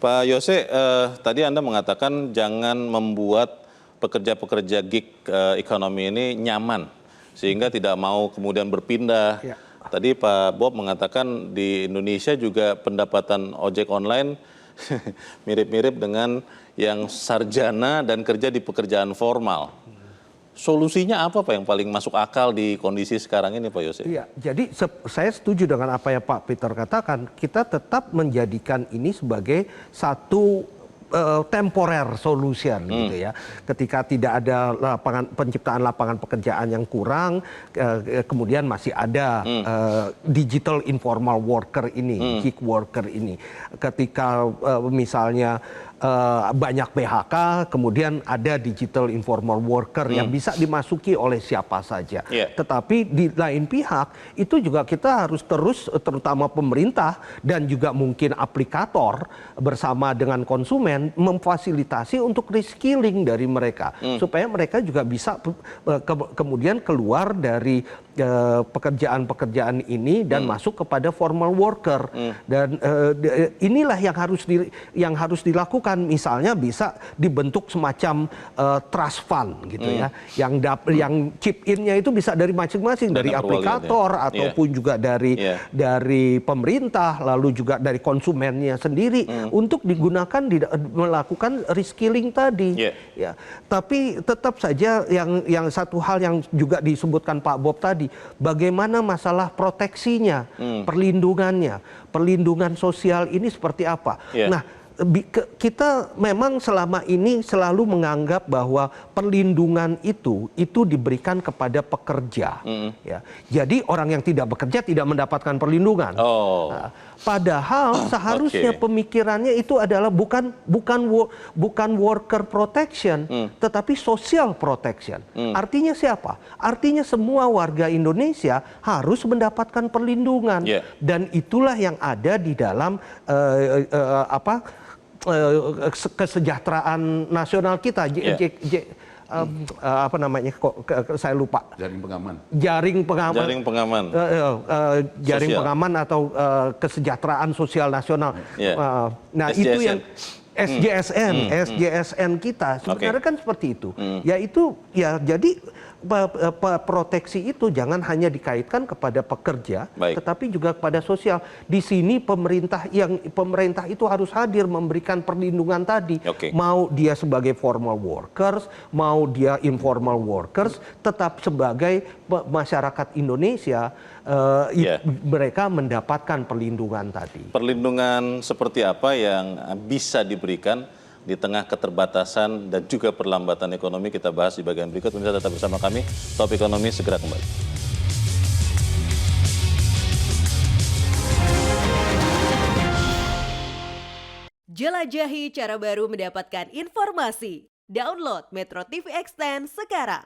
Pak Yose, tadi Anda mengatakan jangan membuat pekerja-pekerja gig ekonomi ini nyaman, sehingga tidak mau kemudian berpindah. Ya. Tadi Pak Bob mengatakan di Indonesia juga pendapatan ojek online mirip-mirip dengan yang sarjana dan kerja di pekerjaan formal. Solusinya apa Pak yang paling masuk akal di kondisi sekarang ini Pak Yose? Iya, jadi saya setuju dengan apa yang Pak Peter katakan. Kita tetap menjadikan ini sebagai satu temporer solution gitu ya. Ketika tidak ada penciptaan lapangan pekerjaan yang kurang, kemudian masih ada digital informal worker ini, gig worker ini. Ketika misalnya banyak PHK, kemudian ada digital informal worker yang bisa dimasuki oleh siapa saja. Tetapi di lain pihak itu juga kita harus terus, terutama pemerintah dan juga mungkin aplikator bersama dengan konsumen, memfasilitasi untuk reskilling dari mereka supaya mereka juga bisa kemudian keluar dari pekerjaan-pekerjaan ini dan masuk kepada formal worker. Dan inilah yang harus dilakukan. Misalnya bisa dibentuk semacam trust fund gitu ya, yang chip in-nya itu bisa dari masing-masing, dari aplikator ataupun juga dari pemerintah, lalu juga dari konsumennya sendiri untuk digunakan melakukan reskilling tadi. Ya, tapi tetap saja yang satu hal yang juga disebutkan Pak Bob tadi, bagaimana masalah proteksinya, perlindungan sosial ini seperti apa. Nah, kita memang selama ini selalu menganggap bahwa perlindungan itu diberikan kepada pekerja. Ya. Jadi orang yang tidak bekerja tidak mendapatkan perlindungan. Nah, padahal seharusnya pemikirannya itu adalah bukan worker protection, tetapi social protection. Artinya siapa? Artinya semua warga Indonesia harus mendapatkan perlindungan. Dan itulah yang ada di dalam kesejahteraan nasional kita, apa namanya, saya lupa. Jaring pengaman atau kesejahteraan sosial nasional. Nah, SJSN. Itu yang SJSN kita sebenarnya kan seperti itu. Yaitu ya, jadi proteksi itu jangan hanya dikaitkan kepada pekerja, tetapi juga kepada sosial. Di sini pemerintah itu harus hadir memberikan perlindungan tadi. Mau dia sebagai formal workers, mau dia informal workers, tetap sebagai masyarakat Indonesia mereka mendapatkan perlindungan tadi. Perlindungan seperti apa yang bisa diberikan di tengah keterbatasan dan juga perlambatan ekonomi, kita bahas di bagian berikut. Pemirsa tetap bersama kami, Top Ekonomi segera kembali. Jelajahi cara baru mendapatkan informasi. Download Metro TV Extend sekarang.